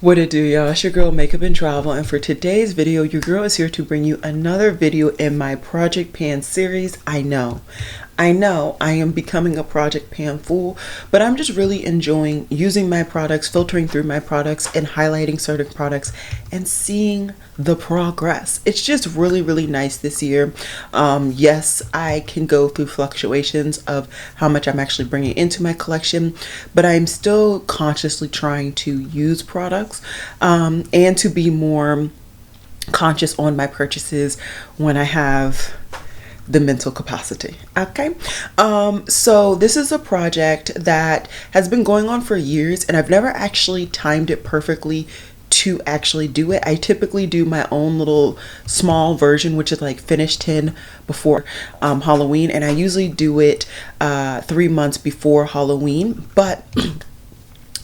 What it do, y'all? It's your girl Makeup and Travel, and for today's video your girl is here to bring you another video in my project pan series. I know I am becoming a project pan fool, but I'm just really enjoying using my products, filtering through my products, and highlighting certain products and seeing the progress. It's just really nice this year. Yes, I can go through fluctuations of how much I'm actually bringing into my collection, but I'm still consciously trying to use products and to be more conscious on my purchases when I have the mental capacity. Okay, so this is a project that has been going on for years, and I've never actually timed it perfectly to actually do it. I typically do my own little small version, which is like finish 10 before Halloween, and I usually do it 3 months before Halloween, but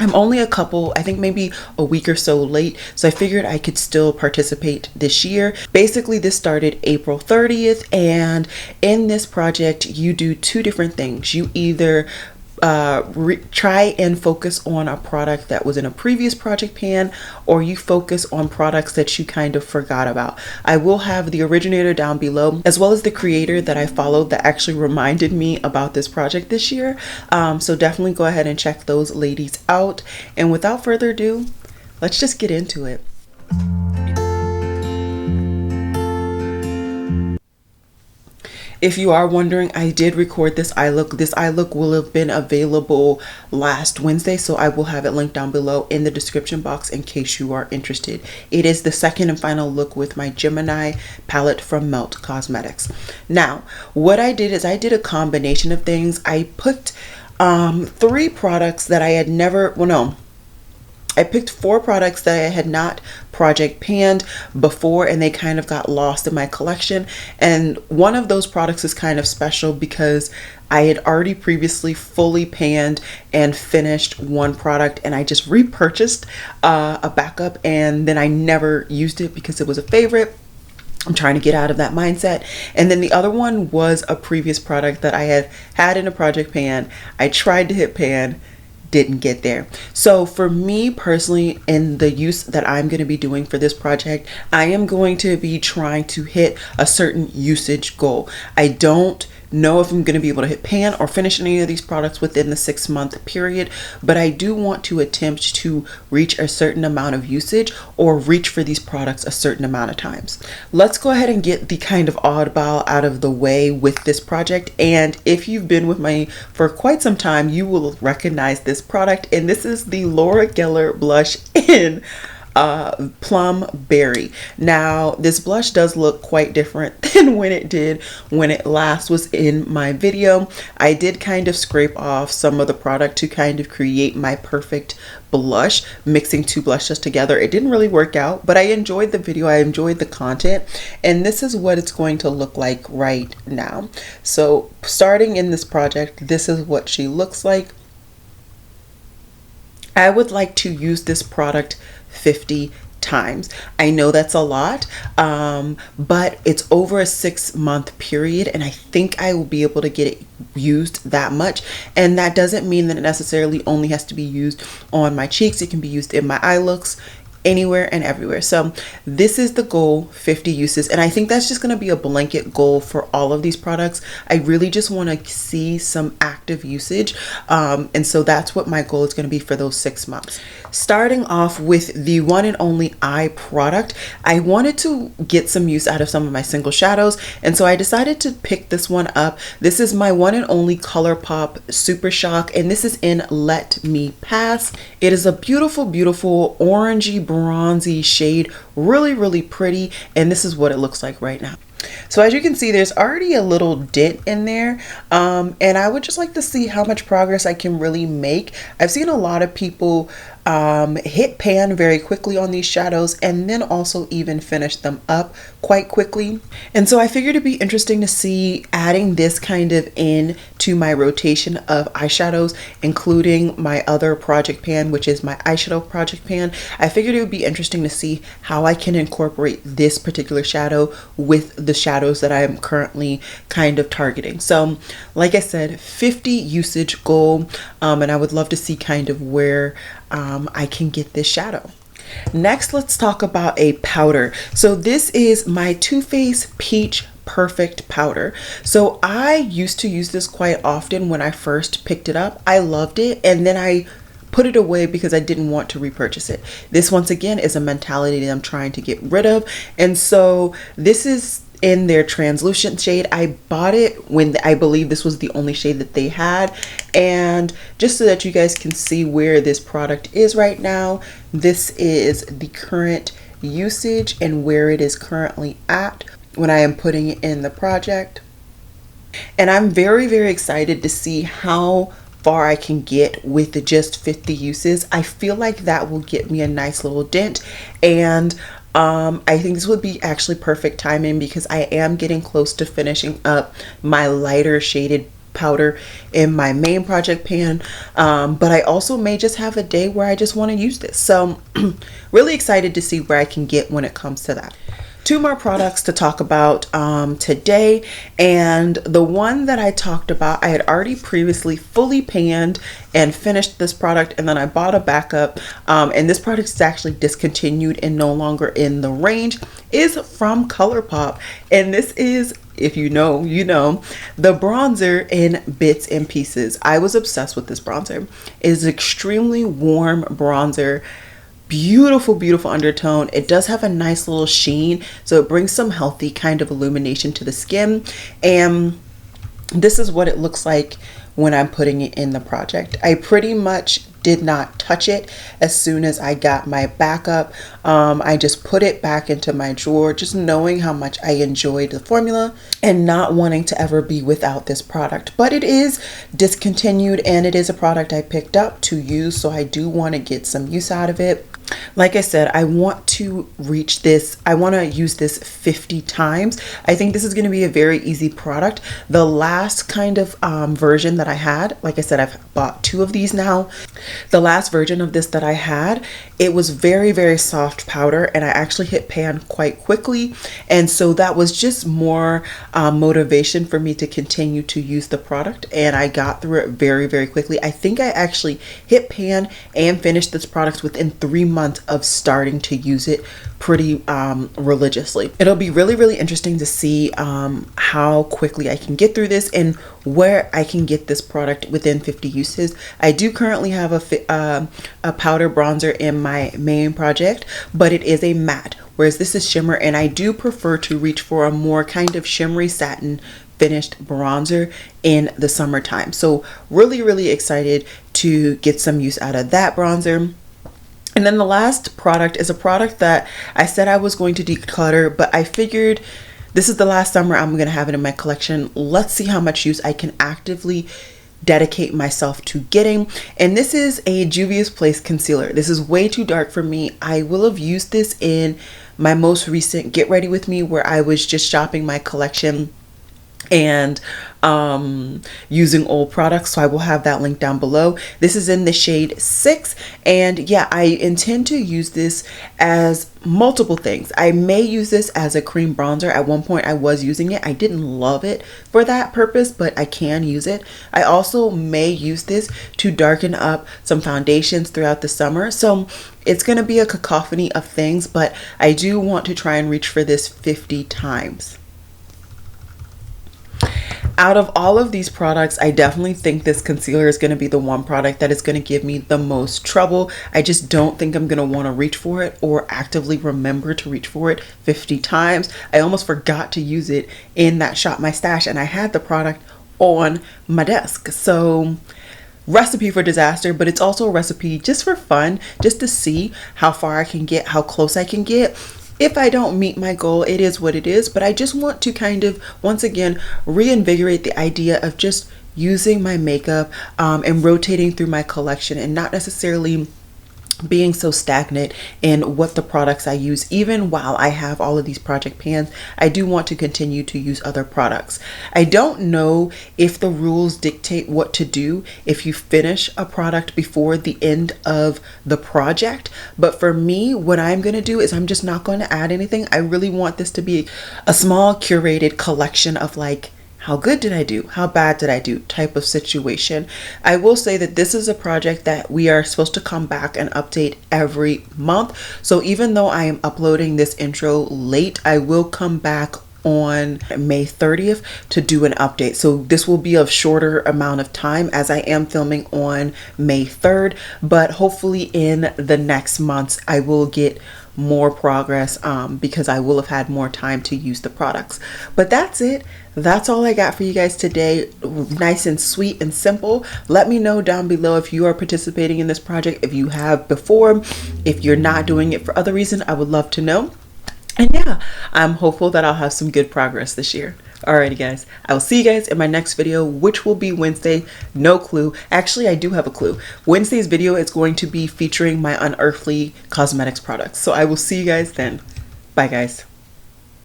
I'm only I think maybe a week or so late, so I figured I could still participate this year. Basically, this started April 30th, and in this project, you do two different things. You either try and focus on a product that was in a previous project pan, or you focus on products that you kind of forgot about. I will have the originator down below, as well as the creator that I followed that actually reminded me about this project this year. So definitely go ahead and check those ladies out. And without further ado, let's just get into it. If you are wondering, I did record this eye look. This eye look will have been available last Wednesday, so I will have it linked down below in the description box in case you are interested. It is the second and final look with my Gemini palette from Melt Cosmetics. Now, what I did is I did a combination of things. I put 3 products that I had never, well, no, I picked 4 products that I had not project panned before, and they kind of got lost in my collection. And one of those products is kind of special because I had already previously fully panned and finished one product, and I just repurchased a backup, and then I never used it because it was a favorite. I'm trying to get out of that mindset. And then the other one was a previous product that I had in a project pan. I tried to hit pan, didn't get there. So for me personally, in the use that I'm going to be doing for this project, I am going to be trying to hit a certain usage goal. I don't know if I'm going to be able to hit pan or finish any of these products within the 6-month period, but I do want to attempt to reach a certain amount of usage or reach for these products a certain amount of times. Let's go ahead and get the kind of oddball out of the way with this project. And if you've been with me for quite some time, you will recognize this product, and this is the Laura Geller blush in Plum Berry. Now, this blush does look quite different than when it last was in my video. I did kind of scrape off some of the product to kind of create my perfect blush, mixing 2 blushes together. It didn't really work out, but I enjoyed the video. I enjoyed the content, and this is what it's going to look like right now. So starting in this project, this is what she looks like. I would like to use this product 50 times. I know that's a lot, but it's over a 6-month period, and I think I will be able to get it used that much. And that doesn't mean that it necessarily only has to be used on my cheeks. It can be used in my eye looks, anywhere and everywhere. So this is the goal, 50 uses, and I think that's just going to be a blanket goal for all of these products. I really just want to see some active usage, and so that's what my goal is going to be for those 6 months. Starting off with the one and only eye product, I wanted to get some use out of some of my single shadows, and so I decided to pick this one up. This is my one and only ColourPop Super Shock, and this is in Let Me Pass. It is a beautiful orangey bronzy shade, really pretty, and this is what it looks like right now. So as you can see, there's already a little dent in there, and I would just like to see how much progress I can really make. I've seen a lot of people hit pan very quickly on these shadows, and then also even finish them up quite quickly. And so I figured it'd be interesting to see adding this kind of in to my rotation of eyeshadows, including my other project pan, which is my eyeshadow project pan. I figured it would be interesting to see how I can incorporate this particular shadow with the shadows that I am currently kind of targeting. So like I said, 50 usage goal, and I would love to see kind of where I can get this shadow. Next, let's talk about a powder. So this is my Too Faced Peach Perfect powder. So I used to use this quite often when I first picked it up. I loved it, and then I put it away because I didn't want to repurchase it. This, once again, is a mentality that I'm trying to get rid of. And so this is in their translucent shade. I bought it when I believe this was the only shade that they had. And just so that you guys can see where this product is right now, this is the current usage and where it is currently at when I am putting it in the project. And I'm very, very excited to see how far I can get with just 50 uses. I feel like that will get me a nice little dent, and I think this would be actually perfect timing because I am getting close to finishing up my lighter shaded powder in my main project pan, but I also may just have a day where I just want to use this. So really excited to see where I can get when it comes to that. Two more products to talk about today, and the one that I talked about, I had already previously fully panned and finished this product, and then I bought a backup, and this product is actually discontinued and no longer in the range, is from ColourPop, and this is, if you know, you know, the bronzer in Bits and Pieces. I was obsessed with this bronzer. It is extremely warm bronzer. Beautiful, beautiful undertone. It does have a nice little sheen, so it brings some healthy kind of illumination to the skin. And this is what it looks like when I'm putting it in the project. I pretty much did not touch it as soon as I got my backup. I just put it back into my drawer, just knowing how much I enjoyed the formula and not wanting to ever be without this product. But it is discontinued, and it is a product I picked up to use, so I do want to get some use out of it. Like I said, I want to reach this. I want to use this 50 times. I think this is going to be a very easy product. The last kind of version that I had, like I said, I've bought 2 of these now. The last version of this that I had, it was very, very soft powder, and I actually hit pan quite quickly. And so that was just more motivation for me to continue to use the product. And I got through it very, very quickly. I think I actually hit pan and finished this product within 3 months of starting to use it pretty religiously. It'll be really, really interesting to see how quickly I can get through this and where I can get this product within 50 uses. I do currently have a powder bronzer in my main project, but it is a matte, whereas this is shimmer, and I do prefer to reach for a more kind of shimmery satin finished bronzer in the summertime. So really, really excited to get some use out of that bronzer. And then the last product is a product that I said I was going to declutter, but I figured this is the last summer I'm going to have it in my collection. Let's see how much use I can actively dedicate myself to getting. And this is a Juvia's Place concealer. This is way too dark for me. I will have used this in my most recent Get Ready With Me, where I was just shopping my collection and using old products, so I will have that link down below. This is in the shade 6, and yeah, I intend to use this as multiple things. I may use this as a cream bronzer. At one point I was using it. I didn't love it for that purpose, but I can use it. I also may use this to darken up some foundations throughout the summer. So it's going to be a cacophony of things, but I do want to try and reach for this 50 times. Out of all of these products, I definitely think this concealer is going to be the one product that is going to give me the most trouble. I just don't think I'm going to want to reach for it or actively remember to reach for it 50 times. I almost forgot to use it in that Shop My Stash, and I had the product on my desk. So recipe for disaster, but it's also a recipe just for fun, just to see how far I can get, how close I can get. If I don't meet my goal, it is what it is, but I just want to kind of, once again, reinvigorate the idea of just using my makeup and rotating through my collection and not necessarily being so stagnant in what the products I use. Even while I have all of these project pans, I do want to continue to use other products. I don't know if the rules dictate what to do if you finish a product before the end of the project, but for me, what I'm going to do is I'm just not going to add anything. I really want this to be a small curated collection of like how good did I do? How bad did I do? Type of situation. I will say that this is a project that we are supposed to come back and update every month. So even though I am uploading this intro late, I will come back on May 30th to do an update. So this will be a shorter amount of time as I am filming on May 3rd, but hopefully in the next months I will get more progress because I will have had more time to use the products. But that's it. That's all I got for you guys today. Nice and sweet and simple. Let me know down below if you are participating in this project, if you have before, if you're not doing it for other reason. I would love to know. And yeah, I'm hopeful that I'll have some good progress this year. Alrighty guys, I will see you guys in my next video, which will be Wednesday. No clue. Actually, I do have a clue. Wednesday's video is going to be featuring my Unearthly Cosmetics products. So I will see you guys then. Bye guys.